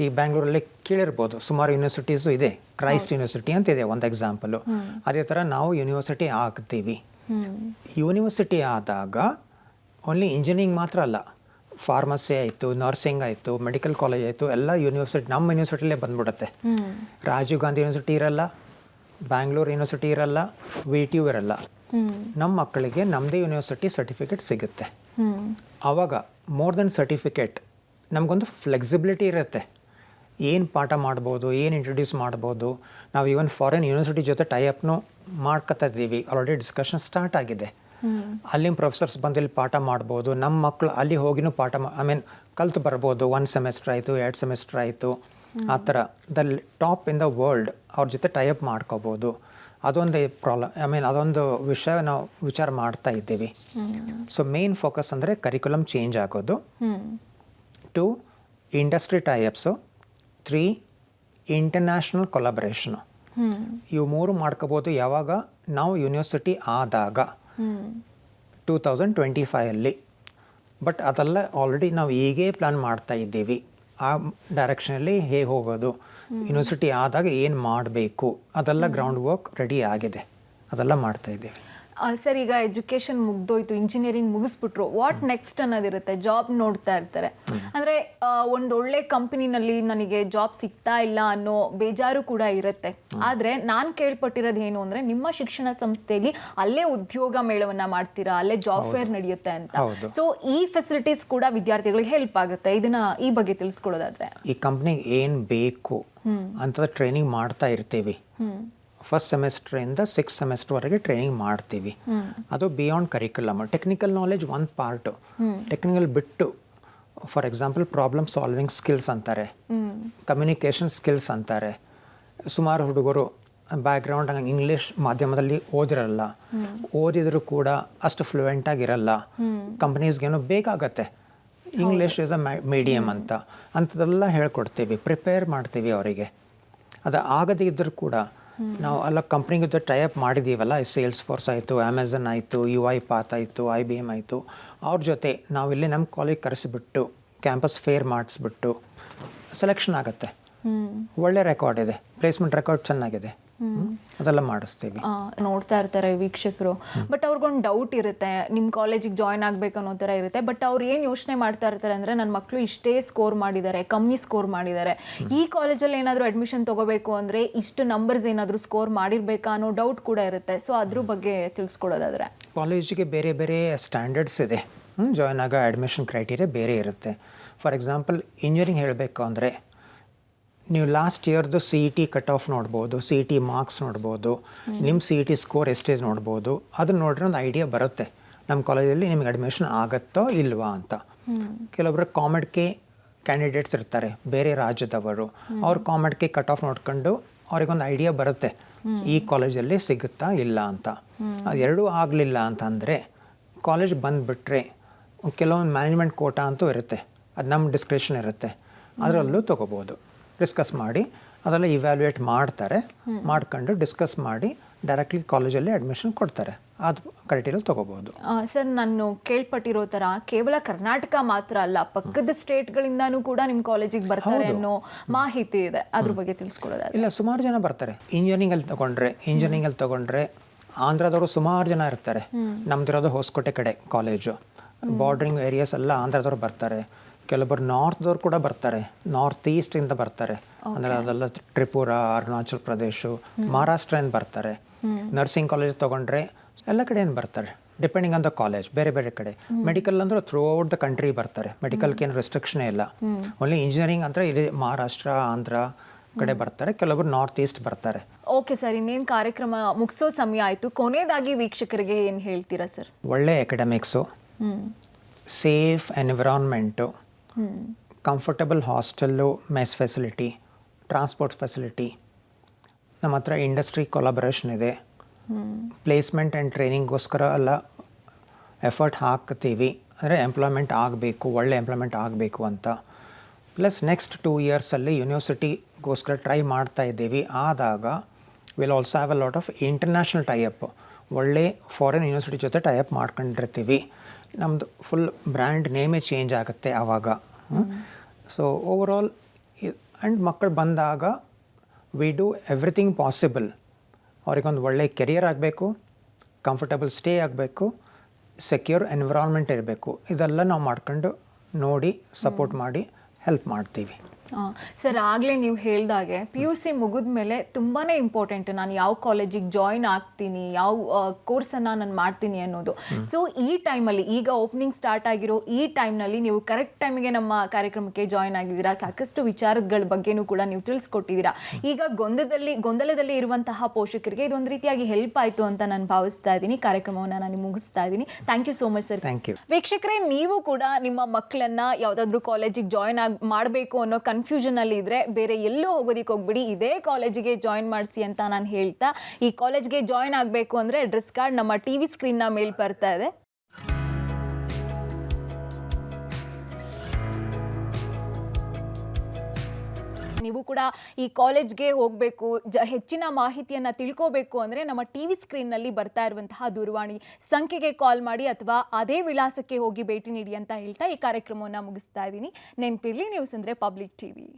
ಈಗ ಬ್ಯಾಂಗ್ಳೂರಲ್ಲಿ ಕೇಳಿರ್ಬೋದು, ಸುಮಾರು ಯೂನಿವರ್ಸಿಟೀಸು ಇದೆ. ಕ್ರೈಸ್ಟ್ ಯೂನಿವರ್ಸಿಟಿ ಅಂತ ಇದೆ ಒಂದು ಎಕ್ಸಾಂಪಲು. ಅದೇ ಥರ ನಾವು ಯೂನಿವರ್ಸಿಟಿ ಆಗ್ತೀವಿ. ಯೂನಿವರ್ಸಿಟಿ ಆದಾಗ ಓನ್ಲಿ ಇಂಜಿನಿಯರಿಂಗ್ ಮಾತ್ರ ಅಲ್ಲ, ಫಾರ್ಮಸಿ ಆಯಿತು, ನರ್ಸಿಂಗ್ ಆಯಿತು, ಮೆಡಿಕಲ್ ಕಾಲೇಜ್ ಆಯಿತು, ಎಲ್ಲ ಯೂನಿವರ್ಸಿಟಿ ನಮ್ಮ ಯೂನಿವರ್ಸಿಟಿಲೇ ಬಂದ್ಬಿಡುತ್ತೆ. ರಾಜೀವ್ ಗಾಂಧಿ ಯೂನಿವರ್ಸಿಟಿ ಇರಲ್ಲ, ಬ್ಯಾಂಗ್ಳೂರು ಯೂನಿವರ್ಸಿಟಿ ಇರಲ್ಲ, VTU ಇರಲ್ಲ. ನಮ್ಮ ಮಕ್ಕಳಿಗೆ ನಮ್ಮದೇ ಯೂನಿವರ್ಸಿಟಿ ಸರ್ಟಿಫಿಕೇಟ್ ಸಿಗುತ್ತೆ. ಆವಾಗ ಮೋರ್ ದೆನ್ ಸರ್ಟಿಫಿಕೇಟ್ ನಮಗೊಂದು ಫ್ಲೆಕ್ಸಿಬಿಲಿಟಿ ಇರುತ್ತೆ. ಏನು ಪಾಠ ಮಾಡ್ಬೋದು, ಏನು ಇಂಟ್ರೊಡ್ಯೂಸ್ ಮಾಡ್ಬೋದು. ನಾವು ಈವನ್ ಫಾರಿನ್ ಯೂನಿವರ್ಸಿಟಿ ಜೊತೆ ಟೈಅಪ್ನು ಮಾಡ್ಕೊತಾ ಇದ್ದೀವಿ. ಆಲ್ರೆಡಿ ಡಿಸ್ಕಷನ್ ಸ್ಟಾರ್ಟ್ ಆಗಿದೆ. ಅಲ್ಲಿನ ಪ್ರೊಫೆಸರ್ಸ್ ಬಂದು ಇಲ್ಲಿ ಪಾಠ ಮಾಡ್ಬೋದು. ನಮ್ಮ ಮಕ್ಕಳು ಅಲ್ಲಿ ಹೋಗಿನೂ ಪಾಠ ಕಲ್ತು ಬರ್ಬೋದು. 1 ಸೆಮೆಸ್ಟರ್ ಆಯಿತು, 2 ಸೆಮೆಸ್ಟರ್ ಆಯಿತು, ಆ ಥರ ಟಾಪ್ ಇನ್ ದ ವರ್ಲ್ಡ್ ಅವ್ರ ಜೊತೆ ಟೈಅಪ್ ಮಾಡ್ಕೋಬೋದು. ಅದೊಂದು ಅದೊಂದು ವಿಷಯ ನಾವು ವಿಚಾರ ಮಾಡ್ತಾ ಇದ್ದೀವಿ. ಸೊ ಮೇನ್ ಫೋಕಸ್ ಅಂದರೆ ಕರಿಕ್ಯುಲಮ್ ಚೇಂಜ್ ಆಗೋದು. 2 ಇಂಡಸ್ಟ್ರಿ ಟೈಅಪ್ಸು. 3 ಇಂಟರ್ನ್ಯಾಷನಲ್ ಕೊಲಾಬರೇಷನು. ಇವು 3 ಮಾಡ್ಕೋಬೋದು ಯಾವಾಗ ನಾವು ಯೂನಿವರ್ಸಿಟಿ ಆದಾಗ 2025 ಬಟ್ ಅದೆಲ್ಲ ಆಲ್ರೆಡಿ ನಾವು ಈಗೇ ಪ್ಲ್ಯಾನ್ ಮಾಡ್ತಾ ಇದ್ದೀವಿ. ಆ ಡೈರೆಕ್ಷನಲ್ಲಿ ಹೇಗೆ ಹೋಗೋದು, ಯೂನಿವರ್ಸಿಟಿ ಆದಾಗ ಏನು ಮಾಡಬೇಕು, ಅದೆಲ್ಲ ಗ್ರೌಂಡ್ ವರ್ಕ್ ರೆಡಿ ಆಗಿದೆ. ಅದೆಲ್ಲ ಮಾಡ್ತಾ ಇದ್ದೀವಿ. ಸರ್, ಈಗ ಎಜುಕೇಶನ್ ಮುಗ್ದೋಯ್ತು, ಇಂಜಿನಿಯರಿಂಗ್ ಮುಗಿಸ್ಬಿಟ್ರು, ವಾಟ್ ನೆಕ್ಸ್ಟ್ ಅನ್ನೋದಿರುತ್ತೆ. ಜಾಬ್ ನೋಡ್ತಾ ಇರ್ತಾರೆ. ಅಂದರೆ ಒಂದೊಳ್ಳೆ ಕಂಪನಿನಲ್ಲಿ ನನಗೆ ಜಾಬ್ ಸಿಗ್ತಾ ಇಲ್ಲ ಅನ್ನೋ ಬೇಜಾರು ಕೂಡ ಇರುತ್ತೆ. ಆದರೆ ನಾನು ಕೇಳ್ಪಟ್ಟಿರೋದು ಏನು ಅಂದರೆ, ನಿಮ್ಮ ಶಿಕ್ಷಣ ಸಂಸ್ಥೆಯಲ್ಲಿ ಅಲ್ಲೇ ಉದ್ಯೋಗ ಮೇಳವನ್ನ ಮಾಡ್ತೀರಾ, ಅಲ್ಲೇ ಜಾಬ್ ಫೇರ್ ನಡೆಯುತ್ತೆ ಅಂತ. ಸೊ ಈ ಫೆಸಿಲಿಟೀಸ್ ಕೂಡ ವಿದ್ಯಾರ್ಥಿಗಳಿಗೆ ಹೆಲ್ಪ್ ಆಗುತ್ತೆ. ಇದನ್ನ ಈ ಬಗ್ಗೆ ತಿಳಿಸ್ಕೊಡೋದಾದ್ರೆ, ಈ ಕಂಪ್ನಿಗೆ ಏನು ಬೇಕು ಅಂತ ಟ್ರೈನಿಂಗ್ ಮಾಡ್ತಾ ಇರ್ತೀವಿ. ಫಸ್ಟ್ ಸೆಮೆಸ್ಟ್ರಿಂದ 6th ಸೆಮೆಸ್ಟ್ರ್ವರೆಗೆ ಟ್ರೈನಿಂಗ್ ಮಾಡ್ತೀವಿ. ಅದು ಬಿಯಾಂಡ್ ಕರಿಕ್ಯುಲಮ್. ಟೆಕ್ನಿಕಲ್ ನಾಲೆಜ್ ಒಂದು ಪಾರ್ಟು. ಟೆಕ್ನಿಕಲ್ ಬಿಟ್ಟು for example problem solving skills ಅಂತಾರೆ, ಕಮ್ಯುನಿಕೇಷನ್ ಸ್ಕಿಲ್ಸ್ ಅಂತಾರೆ. ಸುಮಾರು ಹುಡುಗರು ಬ್ಯಾಕ್ಗ್ರೌಂಡ್ ಇಂಗ್ಲೀಷ್ ಮಾಧ್ಯಮದಲ್ಲಿ ಓದಿರಲ್ಲ, ಓದಿದರೂ ಕೂಡ ಅಷ್ಟು ಫ್ಲೂಯೆಂಟ್ ಆಗಿರಲ್ಲ. ಕಂಪ್ನೀಸ್ಗೇನೋ ಬೇಕಾಗತ್ತೆ ಇಂಗ್ಲೀಷ್ ಇಸ್ ಅ ಮೀಡಿಯಮ್ ಅಂಥದ್ದೆಲ್ಲ ಹೇಳ್ಕೊಡ್ತೀವಿ, ಪ್ರಿಪೇರ್ ಮಾಡ್ತೀವಿ ಅವರಿಗೆ. ಅದು ಆಗದೇ ಇದ್ದರೂ ಕೂಡ ನಾವು ಎಲ್ಲ ಕಂಪ್ನಿಗೆ ಜೊತೆ ಟೈಅಪ್ ಮಾಡಿದ್ದೀವಲ್ಲ, ಸೇಲ್ಸ್ ಫೋರ್ಸ್ ಆಯಿತು, ಅಮೆಝನ್ ಆಯಿತು, UiPath ಆಯಿತು, IBM ಆಯಿತು, ಅವ್ರ ಜೊತೆ ನಾವಿಲ್ಲಿ ನಮ್ಮ ಕಾಲೇಜ್ ಕರೆಸಿಬಿಟ್ಟು ಕ್ಯಾಂಪಸ್ ಫೇರ್ ಮಾಡಿಸ್ಬಿಟ್ಟು ಸೆಲೆಕ್ಷನ್ ಆಗುತ್ತೆ. ಒಳ್ಳೆ ರೆಕಾರ್ಡ್ ಇದೆ, ಪ್ಲೇಸ್ಮೆಂಟ್ ರೆಕಾರ್ಡ್ ಚೆನ್ನಾಗಿದೆ, ಅದೆಲ್ಲ ಮಾಡಿಸ್ತೀವಿ. ನೋಡ್ತಾ ಇರ್ತಾರೆ ವೀಕ್ಷಕರು. ಬಟ್ ಅವ್ರಿಗೊಂದು ಡೌಟ್ ಇರುತ್ತೆ, ನಿಮ್ಮ ಕಾಲೇಜಿಗೆ ಜಾಯ್ನ್ ಆಗಬೇಕು ಅನ್ನೋ ಥರ ಇರುತ್ತೆ. ಬಟ್ ಅವ್ರು ಏನು ಯೋಚನೆ ಮಾಡ್ತಾ ಇರ್ತಾರೆ ಅಂದರೆ, ನನ್ನ ಮಕ್ಕಳು ಇಷ್ಟೇ ಸ್ಕೋರ್ ಮಾಡಿದ್ದಾರೆ, ಕಮ್ಮಿ ಸ್ಕೋರ್ ಮಾಡಿದ್ದಾರೆ, ಈ ಕಾಲೇಜಲ್ಲಿ ಏನಾದರೂ ಅಡ್ಮಿಷನ್ ತೊಗೋಬೇಕು ಅಂದರೆ ಇಷ್ಟು ನಂಬರ್ಸ್ ಏನಾದರೂ ಸ್ಕೋರ್ ಮಾಡಿರಬೇಕಾ ಅನ್ನೋ ಡೌಟ್ ಕೂಡ ಇರುತ್ತೆ. ಸೊ ಅದ್ರ ಬಗ್ಗೆ ತಿಳಿಸ್ಕೊಡೋದಾದ್ರೆ, ಕಾಲೇಜಿಗೆ ಬೇರೆ ಬೇರೆ ಸ್ಟ್ಯಾಂಡರ್ಡ್ಸ್ ಇದೆ. ಜಾಯ್ನ್ ಆಗೋ ಅಡ್ಮಿಷನ್ ಕ್ರೈಟೀರಿಯಾ ಬೇರೆ ಇರುತ್ತೆ. ಫಾರ್ ಎಕ್ಸಾಂಪಲ್ ಇಂಜಿನಿಯರಿಂಗ್ ಹೇಳಬೇಕು ಅಂದರೆ, ನೀವು ಲಾಸ್ಟ್ ಇಯರ್ದು CET ಕಟ್ ಆಫ್ ನೋಡ್ಬೋದು, CET ಮಾರ್ಕ್ಸ್ ನೋಡ್ಬೋದು, ನಿಮ್ಮ CET ಸ್ಕೋರ್ ಎಷ್ಟಿದೆ ನೋಡ್ಬೋದು. ಅದನ್ನ ನೋಡಿದ್ರೆ ಒಂದು ಐಡಿಯಾ ಬರುತ್ತೆ ನಮ್ಮ ಕಾಲೇಜಲ್ಲಿ ನಿಮಗೆ ಅಡ್ಮಿಷನ್ ಆಗುತ್ತೋ ಇಲ್ವಾ ಅಂತ. ಕೆಲವೊಬ್ಬರು ಕಾಮೆಡ್ಗೆ ಕ್ಯಾಂಡಿಡೇಟ್ಸ್ ಇರ್ತಾರೆ, ಬೇರೆ ರಾಜ್ಯದವರು. ಅವ್ರು ಕಾಮೆಡ್ಗೆ ಕಟ್ ಆಫ್ ನೋಡ್ಕೊಂಡು ಅವ್ರಿಗೊಂದು ಐಡಿಯಾ ಬರುತ್ತೆ ಈ ಕಾಲೇಜಲ್ಲಿ ಸಿಗುತ್ತಾ ಇಲ್ಲ ಅಂತ. ಅದು ಎರಡೂ ಆಗಲಿಲ್ಲ ಅಂತಂದರೆ ಕಾಲೇಜ್ ಬಂದುಬಿಟ್ರೆ ಕೆಲವೊಂದು ಮ್ಯಾನೇಜ್ಮೆಂಟ್ ಕೋಟಾ ಅಂತೂ ಇರುತ್ತೆ, ಅದು ನಮ್ಮ ಡಿಸ್ಕ್ರಿಪ್ಷನ್ ಇರುತ್ತೆ, ಅದರಲ್ಲೂ ತೊಗೋಬೋದು. ಡಿಸ್ಕಸ್ ಮಾಡಿ ಅದೆಲ್ಲ ಇವ್ಯಾಲ್ಯೂಯೇಟ್ ಮಾಡ್ತಾರೆ, ಮಾಡ್ಕೊಂಡು ಡಿಸ್ಕಸ್ ಮಾಡಿ ಡೈರೆಕ್ಟ್ಲಿ ಕಾಲೇಜಲ್ಲಿ ಅಡ್ಮಿಷನ್ ಕೊಡ್ತಾರೆ. ಅದು ಕ್ರೈಟೀರಿಯಲ್ ತೊಗೋಬೋದು. ಸರ್, ನಾನು ಕೇಳ್ಪಟ್ಟಿರೋ ಥರ ಕೇವಲ ಕರ್ನಾಟಕ ಮಾತ್ರ ಅಲ್ಲ, ಪಕ್ಕದ ಸ್ಟೇಟ್ಗಳಿಂದನೂ ಕೂಡ ನಿಮ್ಮ ಕಾಲೇಜಿಗೆ ಬರ್ತಾರೆ ಅನ್ನೋ ಮಾಹಿತಿ ಇದೆ. ಅದ್ರ ಬಗ್ಗೆ ತಿಳಿಸ್ಕೊಡೋದಾದ್ರೆ. ಇಲ್ಲ, ಸುಮಾರು ಜನ ಬರ್ತಾರೆ. ಇಂಜಿನಿಯರಿಂಗಲ್ಲಿ ತೊಗೊಂಡ್ರೆ ಆಂಧ್ರದವರು ಸುಮಾರು ಜನ ಇರ್ತಾರೆ. ನಮ್ದಿರೋದು ಹೊಸಕೋಟೆ ಕಡೆ ಕಾಲೇಜು, ಬಾರ್ಡ್ರಿಂಗ್ ಏರಿಯಾಸ್ ಎಲ್ಲ ಆಂಧ್ರದವ್ರು ಬರ್ತಾರೆ. ಕೆಲವೊಬ್ಬರು ನಾರ್ತ್ದವ್ರು ಕೂಡ ಬರ್ತಾರೆ, ನಾರ್ತ್ ಈಸ್ಟಿಂದ ಬರ್ತಾರೆ. ಅಂದರೆ ಅದೆಲ್ಲ ತ್ರಿಪುರ, ಅರುಣಾಚಲ್ ಪ್ರದೇಶ, ಮಹಾರಾಷ್ಟ್ರದಿಂದ ಬರ್ತಾರೆ. ನರ್ಸಿಂಗ್ ಕಾಲೇಜ್ ತೊಗೊಂಡ್ರೆ ಎಲ್ಲ ಕಡೆಯಿಂದ ಬರ್ತಾರೆ, ಡಿಪೆಂಡಿಂಗ್ ಆನ್ ದ ಕಾಲೇಜ್. ಬೇರೆ ಬೇರೆ ಕಡೆ ಮೆಡಿಕಲ್ ಅಂದ್ರೆ ಥ್ರೂ ಔಟ್ ದ ಕಂಟ್ರಿ ಬರ್ತಾರೆ. ಮೆಡಿಕಲ್ಗೆ ಏನು ರೆಸ್ಟ್ರಿಕ್ಷನೇ ಇಲ್ಲ. ಓನ್ಲಿ ಇಂಜಿನಿಯರಿಂಗ್ ಅಂದರೆ ಇಲ್ಲಿ ಮಹಾರಾಷ್ಟ್ರ, ಆಂಧ್ರ ಕಡೆ ಬರ್ತಾರೆ. ಕೆಲವೊಬ್ರು ನಾರ್ತ್ ಈಸ್ಟ್ ಬರ್ತಾರೆ. ಓಕೆ ಸರ್, ಇನ್ನೇನು ಕಾರ್ಯಕ್ರಮ ಮುಗಿಸೋ ಸಮಯ ಆಯಿತು. ಕೊನೆಯದಾಗಿ ವೀಕ್ಷಕರಿಗೆ ಏನು ಹೇಳ್ತೀರಾ ಸರ್? ಒಳ್ಳೆ academics, safe environment, comfortable hostel, mess facility, transport facility, ನಮ್ಮ ಹತ್ರ ಇಂಡಸ್ಟ್ರಿ ಕೊಲಾಬರೇಷನ್ ಇದೆ. ಪ್ಲೇಸ್ಮೆಂಟ್ ಆ್ಯಂಡ್ ಟ್ರೈನಿಂಗ್ಗೋಸ್ಕರ ಎಲ್ಲ ಎಫರ್ಟ್ ಹಾಕ್ತೀವಿ. ಅಂದರೆ ಎಂಪ್ಲಾಯ್ಮೆಂಟ್ ಆಗಬೇಕು, ಒಳ್ಳೆ ಎಂಪ್ಲಾಯ್ಮೆಂಟ್ ಆಗಬೇಕು ಅಂತ. ಪ್ಲಸ್ ನೆಕ್ಸ್ಟ್ 2 ಇಯರ್ಸಲ್ಲಿ ಯೂನಿವರ್ಸಿಟಿಗೋಸ್ಕರ ಟ್ರೈ ಮಾಡ್ತಾ ಇದ್ದೀವಿ. ಆದಾಗ will also have a lot of international tie-up, ಒಳ್ಳೆ ಫಾರಿನ್ ಯೂನಿವರ್ಸಿಟಿ ಜೊತೆ ಟೈಅಪ್ ಮಾಡ್ಕೊಂಡಿರ್ತೀವಿ. ನಮ್ಮದು ಫುಲ್ ಬ್ರ್ಯಾಂಡ್ ನೇಮೇ ಚೇಂಜ್ ಆಗುತ್ತೆ ಆವಾಗ. ಸೊ ಓವರಾಲ್ ಆ್ಯಂಡ್ ಮಕ್ಕಳು ಬಂದಾಗ ವಿ ಡೂ ಎವ್ರಿಥಿಂಗ್ ಪಾಸಿಬಲ್. ಅವ್ರಿಗೊಂದು ಒಳ್ಳೆ ಕೆರಿಯರ್ ಆಗಬೇಕು, ಕಂಫರ್ಟಬಲ್ ಸ್ಟೇ ಆಗಬೇಕು, ಸೆಕ್ಯೂರ್ ಎನ್ವಿರಾನ್ಮೆಂಟ್ ಇರಬೇಕು. ಇದೆಲ್ಲ ನಾವು ಮಾಡ್ಕೊಂಡು ನೋಡಿ ಸಪೋರ್ಟ್ ಮಾಡಿ ಹೆಲ್ಪ್ ಮಾಡ್ತೀವಿ. ಸರ್, ಆಗಲೇ ನೀವು ಹೇಳ್ದಾಗೆ PUC ಮುಗಿದ ಮೇಲೆ ತುಂಬಾ ಇಂಪಾರ್ಟೆಂಟ್ ನಾನು ಯಾವ ಕಾಲೇಜಿಗೆ ಜಾಯಿನ್ ಆಗ್ತೀನಿ, ಯಾವ ಕೋರ್ಸನ್ನು ನಾನು ಮಾಡ್ತೀನಿ ಅನ್ನೋದು. ಸೊ ಈ ಟೈಮಲ್ಲಿ ಈಗ ಓಪನಿಂಗ್ ಸ್ಟಾರ್ಟ್ ಆಗಿರೋ ಈ ಟೈಮ್ನಲ್ಲಿ ನೀವು ಕರೆಕ್ಟ್ ಟೈಮಿಗೆ ನಮ್ಮ ಕಾರ್ಯಕ್ರಮಕ್ಕೆ ಜಾಯಿನ್ ಆಗಿದ್ದೀರಾ. ಸಾಕಷ್ಟು ವಿಚಾರಗಳ ಬಗ್ಗೆನೂ ಕೂಡ ನೀವು ತಿಳಿಸ್ಕೊಟ್ಟಿದ್ದೀರಾ. ಈಗ ಗೊಂದಲದಲ್ಲಿ ಇರುವಂತಹ ಪೋಷಕರಿಗೆ ಇದೊಂದು ರೀತಿಯಾಗಿ ಹೆಲ್ಪ್ ಆಯಿತು ಅಂತ ನಾನು ಭಾವಿಸ್ತಾ ಇದ್ದೀನಿ. ಕಾರ್ಯಕ್ರಮವನ್ನು ನಾನು ಮುಗಿಸ್ತಾ ಇದ್ದೀನಿ. Thank you so much sir. Thank you. ವೀಕ್ಷಕರೇ, ನೀವು ಕೂಡ ನಿಮ್ಮ ಮಕ್ಕಳನ್ನ ಯಾವುದಾದ್ರೂ ಕಾಲೇಜಿಗೆ ಜಾಯಿನ್ ಮಾಡಬೇಕು ಅನ್ನೋ ಕನ್ಫ್ಯೂಷನ್ ಅಲ್ಲಿ ಇದ್ರೆ ಬೇರೆ ಎಲ್ಲೂ ಹೋಗೋದಿಕ್ಕೆ ಹೋಗ್ಬಿಡಿ, ಇದೇ ಕಾಲೇಜಿಗೆ ಜಾಯಿನ್ ಮಾಡಿಸಿ ಅಂತ ನಾನು ಹೇಳ್ತಾ, ಈ ಕಾಲೇಜ್ಗೆ ಜಾಯಿನ್ ಆಗಬೇಕು ಅಂದ್ರೆ ಅಡ್ರೆಸ್ ಕಾರ್ಡ್ ನಮ್ಮ TV ಸ್ಕ್ರೀನ್ ನ ಮೇಲೆ ಬರ್ತಾ ಇದೆ. ನೀವು ಕೂಡ ಈ ಕಾಲೇಜ್ಗೆ ಹೋಗಬೇಕು, ಹೆಚ್ಚಿನ ಮಾಹಿತಿಯನ್ನು ತಿಳ್ಕೋಬೇಕು ಅಂದರೆ ನಮ್ಮ TV ಸ್ಕ್ರೀನ್ನಲ್ಲಿ ಬರ್ತಾ ಇರುವಂತಹ ದೂರವಾಣಿ ಸಂಖ್ಯೆಗೆ ಕಾಲ್ ಮಾಡಿ ಅಥವಾ ಅದೇ ವಿಳಾಸಕ್ಕೆ ಹೋಗಿ ಭೇಟಿ ನೀಡಿ ಅಂತ ಹೇಳ್ತಾ ಈ ಕಾರ್ಯಕ್ರಮವನ್ನು ಮುಗಿಸ್ತಾ ಇದ್ದೀನಿ. ನೆನಪಿರಲಿ, ನ್ಯೂಸ್ ಅಂದರೆ ಪಬ್ಲಿಕ್ TV.